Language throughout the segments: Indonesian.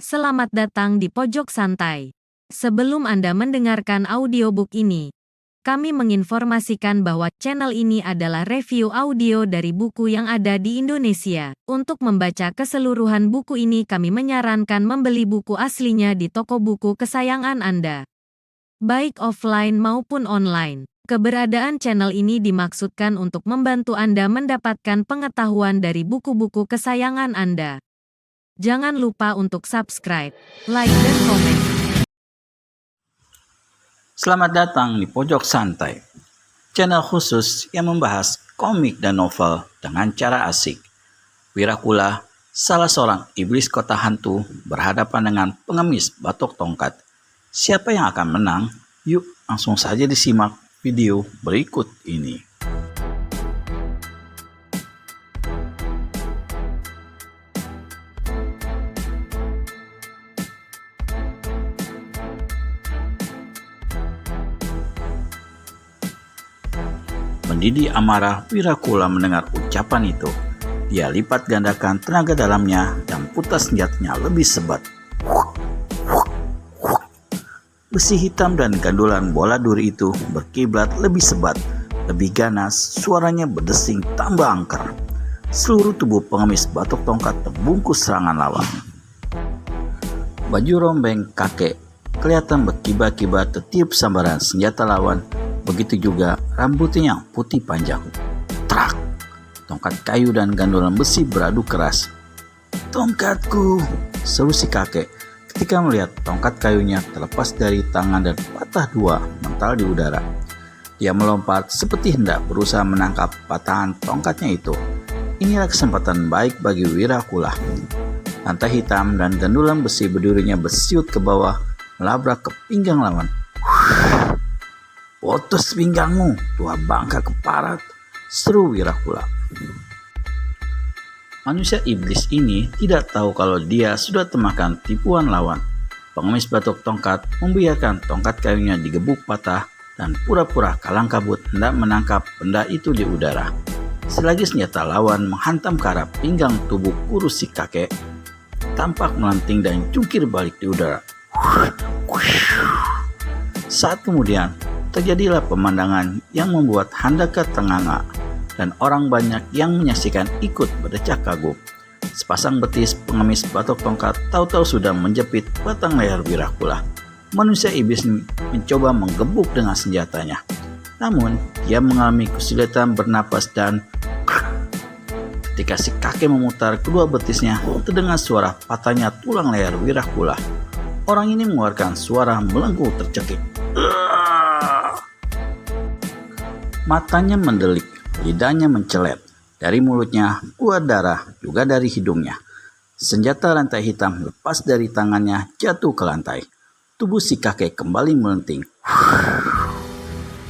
Selamat datang di Pojok Santai. Sebelum Anda mendengarkan audiobook ini, kami menginformasikan bahwa channel ini adalah review audio dari buku yang ada di Indonesia. Untuk membaca keseluruhan buku ini kami menyarankan membeli buku aslinya di toko buku kesayangan Anda, baik offline maupun online. Keberadaan channel ini dimaksudkan untuk membantu Anda mendapatkan pengetahuan dari buku-buku kesayangan Anda. Jangan lupa untuk subscribe, like, dan komen. Selamat datang di Pojok Santai, channel khusus yang membahas komik dan novel dengan cara asik. Wirakula, salah seorang iblis kota hantu, berhadapan dengan pengemis batok tongkat. Siapa yang akan menang? Yuk langsung saja disimak video berikut ini. Mendidih amarah Wirakula mendengar ucapan itu. Dia lipat gandakan tenaga dalamnya dan putar senjatanya lebih sebat. Besi hitam dan gandulan bola duri itu berkiblat lebih sebat, lebih ganas, suaranya berdesing tambah angker. Seluruh tubuh pengemis batok tongkat terbungkus serangan lawan. Baju rombeng kakek kelihatan berkibar-kibar tertiup sambaran senjata lawan. Begitu juga rambutnya yang putih panjang. Trak! Tongkat kayu dan gandulan besi beradu keras. "Tongkatku!" seru si kakek ketika melihat tongkat kayunya terlepas dari tangan dan patah dua mental di udara. Dia melompat seperti hendak berusaha menangkap patahan tongkatnya itu. Inilah kesempatan baik bagi Wirakula. Lantai hitam dan gandulan besi berdurinya bersiut ke bawah, melabrak ke pinggang lawan. "Putus pinggangmu, tua bangka keparat!" seru Wirakula. Manusia iblis ini tidak tahu kalau dia sudah termakan tipuan lawan. Pengemis batok tongkat membiarkan tongkat kayunya digebuk patah dan pura-pura kalang kabut hendak menangkap benda itu di udara. Selagi senjata lawan menghantam ke arah pinggang tubuh kurus si kakek, tampak melanting dan jungkir balik di udara. Saat kemudian, terjadilah pemandangan yang membuat handaka ternganga dan orang banyak yang menyaksikan ikut berdecak kagum. Sepasang betis pengemis batok tongkat tahu-tahu sudah menjepit batang leher Wirakula. Manusia iblis mencoba menggebuk dengan senjatanya. Namun, dia mengalami kesulitan bernapas dan ketika si kakek memutar kedua betisnya, terdengar suara patahnya tulang leher Wirakula. Orang ini mengeluarkan suara melengking tercekik. Matanya mendelik, lidahnya mencelet. Dari mulutnya keluar darah, juga dari hidungnya. Senjata rantai hitam lepas dari tangannya jatuh ke lantai. Tubuh si kakek kembali melenting.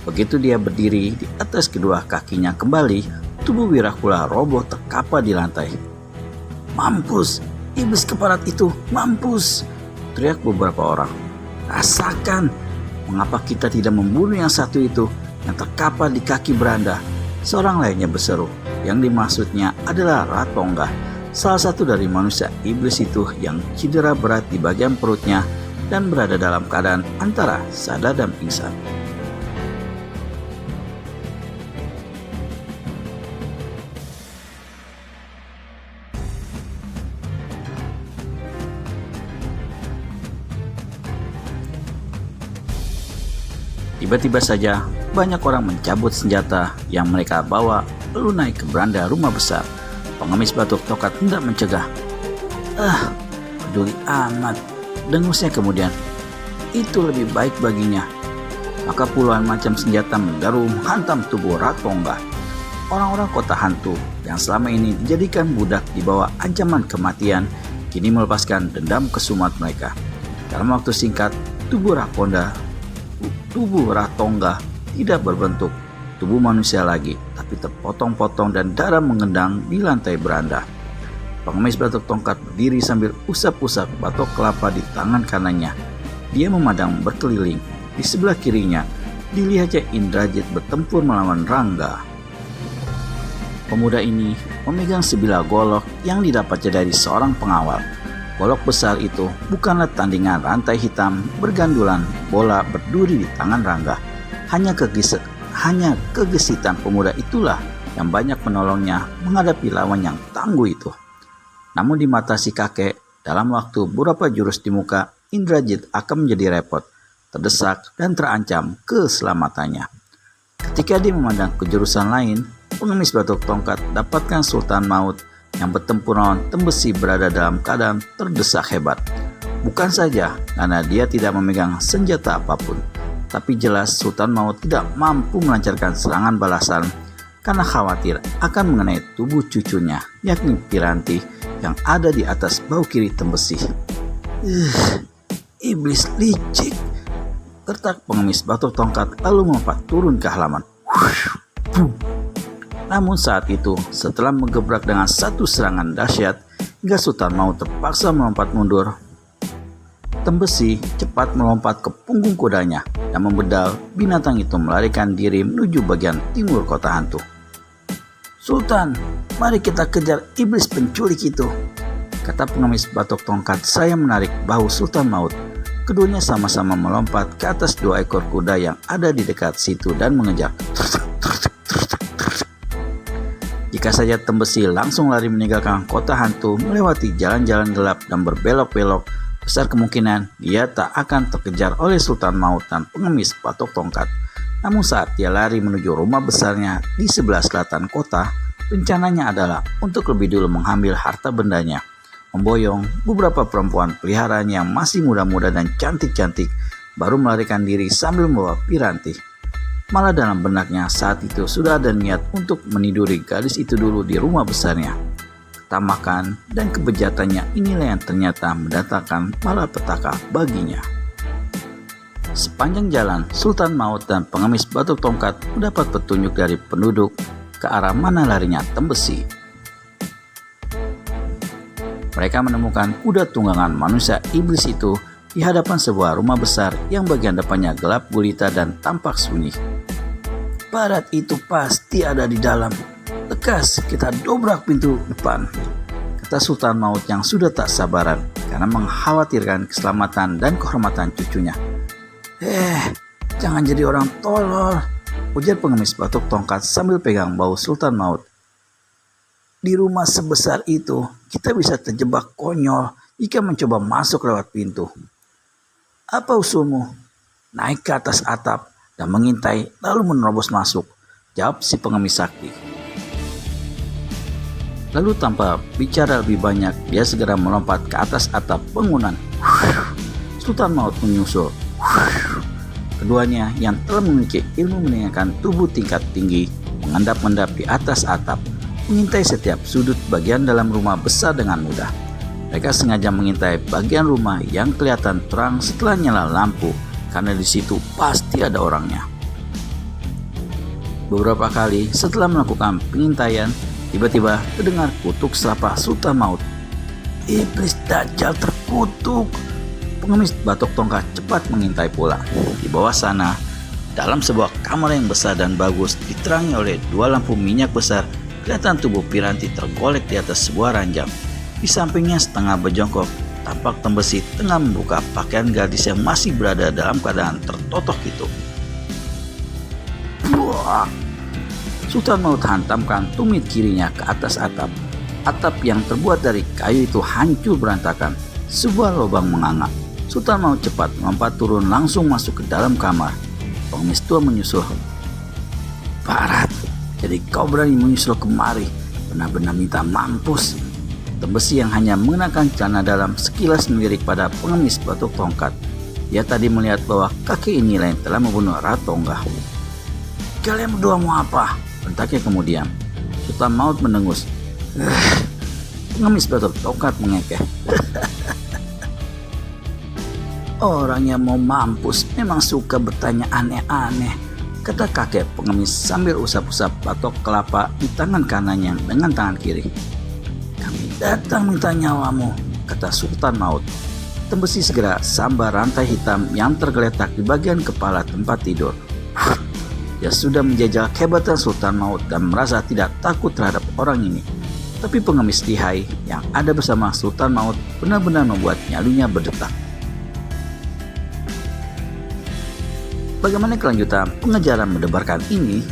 Begitu dia berdiri di atas kedua kakinya kembali, tubuh Wirakula roboh terkapar di lantai. "Mampus, iblis keparat itu, mampus!" teriak beberapa orang. "Rasakan, mengapa kita tidak membunuh yang satu itu yang terkapar di kaki beranda?" Seorang lainnya berseru, yang dimaksudnya adalah Ratongga, salah satu dari manusia iblis itu yang cedera berat di bagian perutnya dan berada dalam keadaan antara sadar dan pingsan. Tiba-tiba saja, banyak orang mencabut senjata yang mereka bawa lalu naik ke beranda rumah besar. Pengemis batok tongkat hendak mencegah. Peduli amat, dengusnya kemudian. Itu lebih baik baginya. Maka puluhan macam senjata menderu menghantam tubuh Ratongga. Orang-orang kota hantu yang selama ini dijadikan budak di bawah ancaman kematian, kini melepaskan dendam kesumat mereka. Dalam waktu singkat, tubuh Ratongga tidak berbentuk tubuh manusia lagi, tapi terpotong-potong dan darah mengendang di lantai beranda. Pengemis batok tongkat berdiri sambil usap-usap batok kelapa di tangan kanannya. Dia memandang berkeliling. Di sebelah kirinya, dilihatnya Indrajit bertempur melawan Rangga. Pemuda ini memegang sebilah golok yang didapatnya dari seorang pengawal. golok besar itu bukanlah tandingan rantai hitam bergandulan bola berduri di tangan Rangga. Hanya kegesitan pemuda itulah yang banyak menolongnya menghadapi lawan yang tangguh itu. Namun di mata si kakek, dalam waktu beberapa jurus di muka, Indrajit akan menjadi repot, terdesak, dan terancam keselamatannya. Ketika dia memandang ke jurusan lain, pengemis batok tongkat dapatkan Sultan Maut yang bertempur lawan Tembesi berada dalam keadaan terdesak hebat. Bukan saja karena dia tidak memegang senjata apapun, tapi jelas Sultan Maut tidak mampu melancarkan serangan balasan karena khawatir akan mengenai tubuh cucunya, yakni Piranti yang ada di atas bahu kiri Tembesi. Iblis licik, gertak pengemis batok tongkat lalu melompat turun ke halaman. Namun saat itu, setelah menggebrak dengan satu serangan dahsyat hingga Sultan Maut terpaksa melompat mundur, Tembesi cepat melompat ke punggung kudanya dan membedal binatang itu melarikan diri menuju bagian timur kota hantu. "Sultan, mari kita kejar iblis penculik itu," kata pengemis batok tongkat. Saya menarik bahu Sultan Maut. Keduanya sama-sama melompat ke atas 2 ekor kuda yang ada di dekat situ dan mengejar. Jika saja Tembesi langsung lari meninggalkan kota hantu, melewati jalan-jalan gelap dan berbelok-belok, besar kemungkinan dia tak akan terkejar oleh Sultan Maut dan pengemis batok tongkat. Namun saat dia lari menuju rumah besarnya di sebelah selatan kota, rencananya adalah untuk lebih dulu mengambil harta bendanya, memboyong beberapa perempuan peliharaan yang masih muda-muda dan cantik-cantik, baru melarikan diri sambil membawa Piranti. Malah dalam benaknya saat itu sudah ada niat untuk meniduri gadis itu dulu di rumah besarnya. Ketamakan dan kebejatannya inilah yang ternyata mendatangkan malapetaka baginya. Sepanjang jalan, Sultan Maut dan pengemis batok tongkat mendapat petunjuk dari penduduk ke arah mana larinya Tembesi. Mereka menemukan kuda tunggangan manusia iblis itu di hadapan sebuah rumah besar yang bagian depannya gelap gulita dan tampak sunyi. "Barat itu pasti ada di dalam. Lekas kita dobrak pintu depan," kata Sultan Maut yang sudah tak sabaran karena mengkhawatirkan keselamatan dan kehormatan cucunya. Jangan jadi orang tolol," ujar pengemis batok tongkat sambil pegang bahu Sultan Maut. "Di rumah sebesar itu, kita bisa terjebak konyol jika mencoba masuk lewat pintu." "Apa usulmu?" "Naik ke atas atap dan mengintai lalu menerobos masuk," jawab si pengemis sakti. Lalu tanpa bicara lebih banyak, dia segera melompat ke atas atap bangunan. Sultan Maut menyusul. Keduanya yang telah memiliki ilmu meningkatkan tubuh tingkat tinggi mengendap-endap di atas atap, mengintai setiap sudut bagian dalam rumah besar dengan mudah. Mereka sengaja mengintai bagian rumah yang kelihatan terang setelah nyala lampu, karena di situ pasti ada orangnya. Beberapa kali setelah melakukan pengintaian, tiba-tiba terdengar kutuk serapah Sultan Maut. "Iblis Dajjal terkutuk!" Pengemis batok tongkat cepat mengintai pula. Di bawah sana, dalam sebuah kamar yang besar dan bagus, diterangi oleh 2 lampu minyak besar, kelihatan tubuh Piranti tergolek di atas sebuah ranjang. Di sampingnya setengah berjongkok, tampak Tembesi tengah membuka pakaian gadis yang masih berada dalam keadaan tertotok itu. Wah! Sultan Maut hantamkan tumit kirinya ke atas atap. Atap yang terbuat dari kayu itu hancur berantakan. Sebuah lubang menganga. Sultan Maut cepat melompat turun langsung masuk ke dalam kamar. Pengemis tua menyusul. "Barat, jadi kau berani menyusul kemari? Benar-benar minta mampus." Tembesi yang hanya mengenakan celana dalam sekilas melirik pada pengemis batok tongkat. Dia tadi melihat bahwa kakek inilah yang telah membunuh Ratongga. "Kalian berdua mau apa?" bentaknya kemudian. Sultan Maut mendengus. Pengemis batok tongkat mengekeh. "Orang yang mau mampus memang suka bertanya aneh-aneh," kata kakek pengemis sambil usap-usap batok kelapa di tangan kanannya dengan tangan kiri. "Kami datang minta nyawamu," kata Sultan Maut. Tembesi segera sambar rantai hitam yang tergeletak di bagian kepala tempat tidur. Dia sudah menjajal kehebatan Sultan Maut dan merasa tidak takut terhadap orang ini. Tapi pengemis lihai yang ada bersama Sultan Maut benar-benar membuat nyalinya berdetak. Bagaimana kelanjutan pengejaran mendebarkan ini?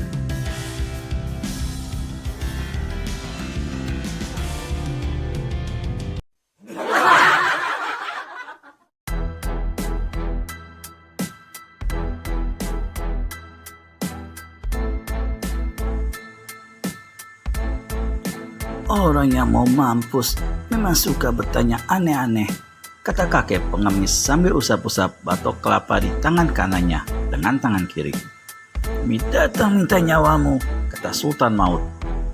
Orang yang mau mampus memang suka bertanya aneh-aneh, kata kakek pengemis sambil usap-usap batok kelapa di tangan kanannya dengan tangan kiri. "Mi datang minta nyawamu," kata Sultan Maut.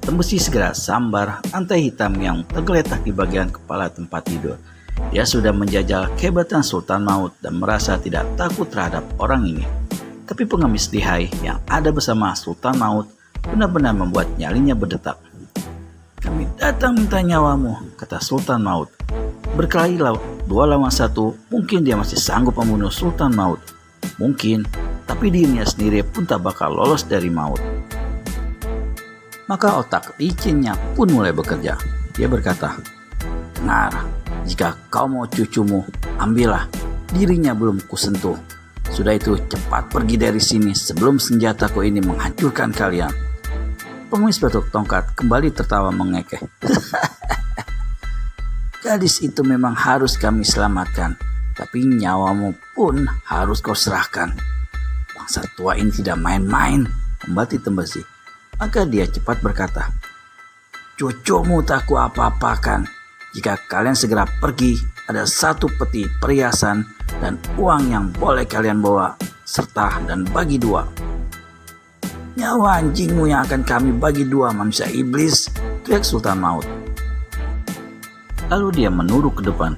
Tembesi segera sambar lantai hitam yang tergeletak di bagian kepala tempat tidur. Dia sudah menjajal kehebatan Sultan Maut dan merasa tidak takut terhadap orang ini. Tapi pengemis lihai yang ada bersama Sultan Maut benar-benar membuat nyalinya berdetak. "Kami datang minta nyawamu," kata Sultan Maut. Berkelahi 2 lawan 1, mungkin dia masih sanggup membunuh Sultan Maut. Mungkin, tapi dirinya sendiri pun tak bakal lolos dari maut. Maka otak licinnya pun mulai bekerja. Dia berkata, "Dengar, jika kau mau cucumu, ambillah. Dirinya belum kusentuh. Sudah itu cepat pergi dari sini sebelum senjataku ini menghancurkan kalian." Pengemis batok tongkat kembali tertawa mengekeh. "Gadis itu memang harus kami selamatkan, tapi nyawamu pun harus kau serahkan. Bangsa tua ini tidak main-main," membati Tembesi. Maka dia cepat berkata, "Cucumu tak ku apa-apakan. Jika kalian segera pergi, ada 1 peti perhiasan dan uang yang boleh kalian bawa, serta dan bagi 2. "Nyawa anjingmu yang akan kami bagi 2, manusia iblis," teriak Sultan Maut. Lalu dia menuruk ke depan.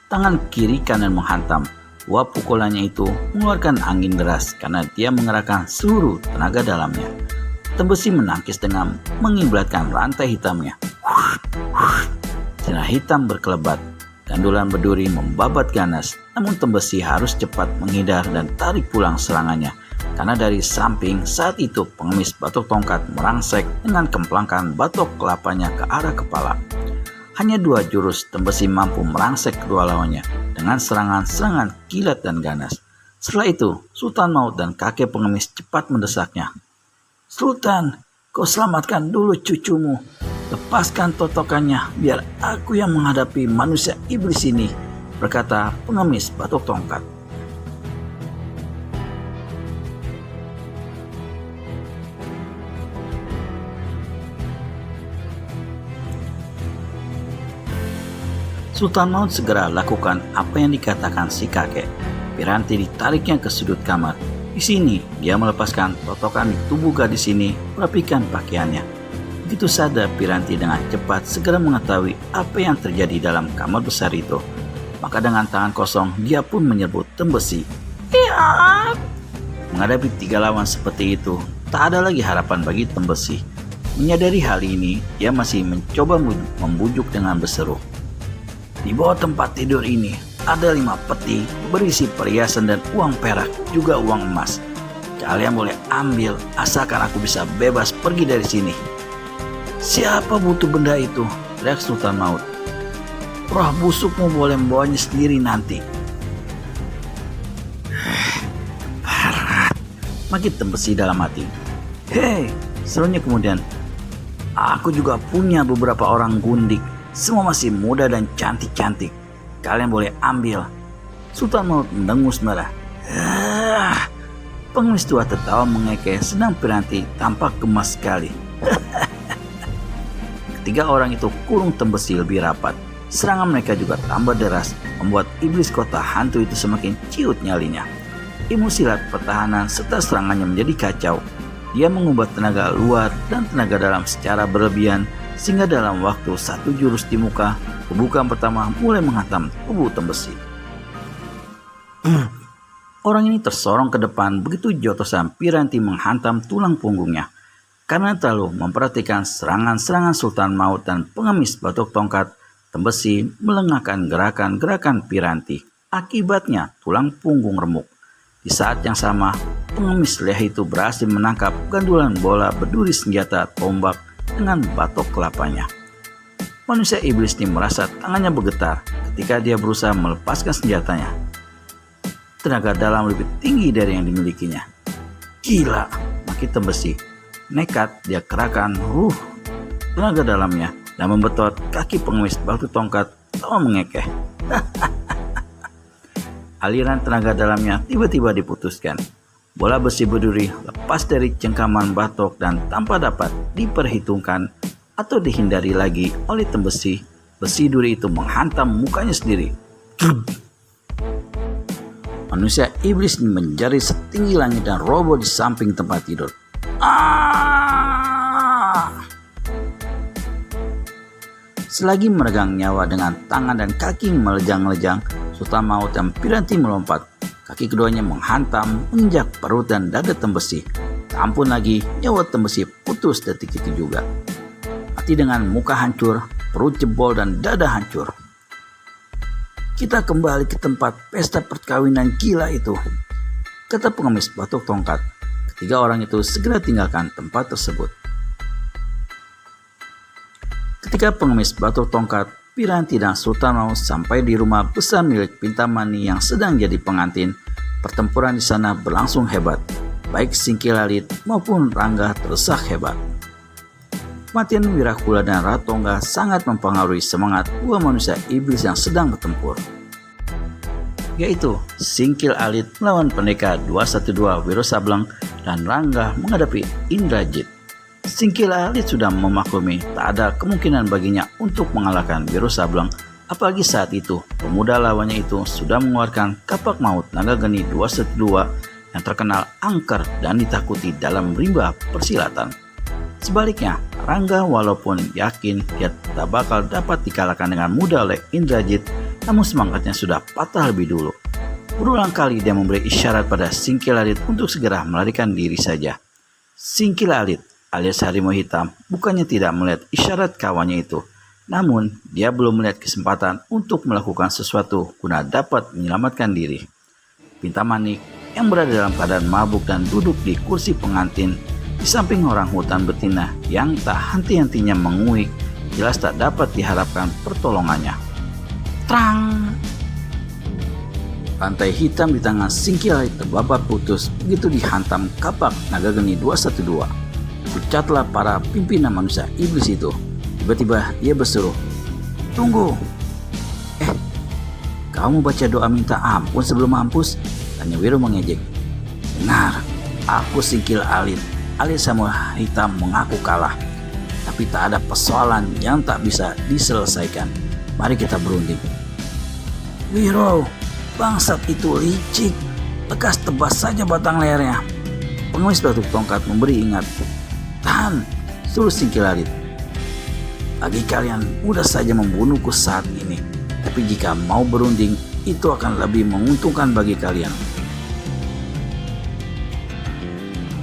Tangan kiri kanan menghantam. 2 pukulannya itu mengeluarkan angin deras karena dia mengerahkan seluruh tenaga dalamnya. Tembesi menangkis dengan mengiblatkan rantai hitamnya. Sinar hitam berkelebat. Gandulan berduri membabat ganas, namun Tembesi harus cepat menghindar dan tarik pulang serangannya. Karena dari samping saat itu pengemis batok tongkat merangsek dengan kemplangkan batok kelapanya ke arah kepala. Hanya 2 jurus Tembesi mampu merangsek kedua lawannya dengan serangan-serangan kilat dan ganas. Setelah itu Sultan Maut dan kakek pengemis cepat mendesaknya. "Sultan, kau selamatkan dulu cucumu. Lepaskan totokannya biar aku yang menghadapi manusia iblis ini," berkata pengemis batok tongkat. Sultan Maut segera lakukan apa yang dikatakan si kakek. Piranti ditariknya ke sudut kamar. Di sini dia melepaskan totokan di tubuh gadis ini, merapikan pakaiannya. Begitu sadar Piranti dengan cepat segera mengetahui apa yang terjadi dalam kamar besar itu. Maka dengan tangan kosong dia pun menyerbu Tembesi. "Iya!" Menghadapi 3 lawan seperti itu, tak ada lagi harapan bagi Tembesi. Menyadari hal ini, dia masih mencoba membujuk dengan berseru, "Di bawah tempat tidur ini ada 5 peti berisi perhiasan dan uang perak, juga uang emas. Kalian boleh ambil asalkan aku bisa bebas pergi dari sini." "Siapa butuh benda itu?" teriak Sultan Maut. "Roh busukmu boleh membawanya sendiri nanti." Makin Tembesi dalam hati. "Hei," serunya kemudian, "aku juga punya beberapa orang gundik. Semua masih muda dan cantik-cantik. Kalian boleh ambil." Sultan Maut mendengus merah. Pengemis tua tertawa mengekeh sedang Piranti tampak gemas sekali. Ketiga orang itu kurung Tembesi lebih rapat. Serangan mereka juga tambah deras, membuat iblis kota hantu itu semakin ciut nyalinya. Ilmu silat pertahanan serta serangannya menjadi kacau. Dia mengubah tenaga luar dan tenaga dalam secara berlebihan, sehingga dalam waktu 1 jurus di muka, kebukaan pertama mulai menghantam tubuh Tembesi. Orang ini tersorong ke depan begitu jotosan Piranti menghantam tulang punggungnya. Karena terlalu memperhatikan serangan-serangan Sultan Maut dan pengemis batok tongkat, Tembesi melengahkan gerakan-gerakan Piranti. Akibatnya tulang punggung remuk. Di saat yang sama, pengemis lihai itu berhasil menangkap gandulan bola berduri senjata tombak dengan batok kelapanya. Manusia iblis ini merasa tangannya bergetar ketika dia berusaha melepaskan senjatanya. Tenaga dalam lebih tinggi dari yang dimilikinya. Gila, maki Tembesi. Nekat dia kerahkan tenaga dalamnya dan membetot kaki pengemis batu tongkat tawa mengekeh. Aliran tenaga dalamnya tiba-tiba diputuskan. Bola besi berduri lepas dari cengkaman batok dan tanpa dapat diperhitungkan atau dihindari lagi oleh Tembesi, besi duri itu menghantam mukanya sendiri. Manusia iblis menjadi setinggi langit dan roboh di samping tempat tidur. Selagi meregang nyawa dengan tangan dan kaki melejang-lejang, Sultan Maut dan Piranti melompat. Kaki keduanya menghantam, menginjak perut dan dada Tembesi. Tak ampun lagi, nyawa Tembesi putus detik itu juga. Mati dengan muka hancur, perut jebol dan dada hancur. Kita kembali ke tempat pesta perkawinan gila itu, kata pengemis batok tongkat. Ketiga orang itu segera tinggalkan tempat tersebut. Ketika pengemis batok tongkat, Piranti dan Sultan Maut sampai di rumah besar milik Pintamani yang sedang jadi pengantin, pertempuran di sana berlangsung hebat. Baik Singkilalit maupun Rangga terdesak hebat. Kematian Wirakula dan Ratongga sangat mempengaruhi semangat dua manusia iblis yang sedang bertempur, yaitu Singkil Alit melawan pendekar 212 Wiro Sableng dan Rangga menghadapi Indrajit. Singkil Alit sudah memaklumi tak ada kemungkinan baginya untuk mengalahkan Wiro Sableng, apalagi saat itu pemuda lawannya itu sudah mengeluarkan kapak maut naga geni 212 yang terkenal angker dan ditakuti dalam rimba persilatan. Sebaliknya, Rangga walaupun yakin dia tak bakal dapat dikalahkan dengan mudah oleh Indrajit, namun semangatnya sudah patah lebih dulu. Berulang kali dia memberi isyarat pada Singkil Alit untuk segera melarikan diri saja. Singkil Alit alias Harimau Hitam bukannya tidak melihat isyarat kawannya itu, namun dia belum melihat kesempatan untuk melakukan sesuatu guna dapat menyelamatkan diri. Pintamani yang berada dalam keadaan mabuk dan duduk di kursi pengantin di samping orang hutan betina yang tak henti-hentinya menguik, jelas tak dapat diharapkan pertolongannya. Trang! Rantai hitam di tangan Singkil Alit terbabat putus begitu dihantam kapak naga geni 212. Pucatlah para pimpinan manusia iblis itu. Tiba-tiba ia berseru, "Tunggu! Kamu baca doa minta ampun sebelum mampus?" Tanya Wiro mengejek. "Benar, aku Singkil Alit alias Harimau Hitam mengaku kalah. Tapi tak ada persoalan yang tak bisa diselesaikan. Mari kita berunding." "Wiro, bangsat itu licik. Lekas tebas saja batang lehernya." Pengemis batuk tongkat memberi ingat. "Tahan," suruh Singkil Alit. "Bagi kalian mudah saja membunuhku saat ini. Tapi jika mau berunding, itu akan lebih menguntungkan bagi kalian."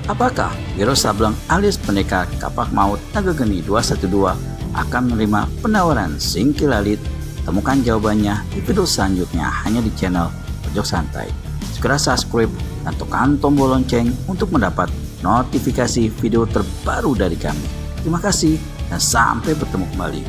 Apakah Wiro Sableng alias pendekar kapak maut naga geni 212 akan menerima penawaran Singkil Alit? Temukan jawabannya di video selanjutnya hanya di channel Pojok Santai. Segera subscribe dan tekan tombol lonceng untuk mendapat notifikasi video terbaru dari kami. Terima kasih dan sampai bertemu kembali.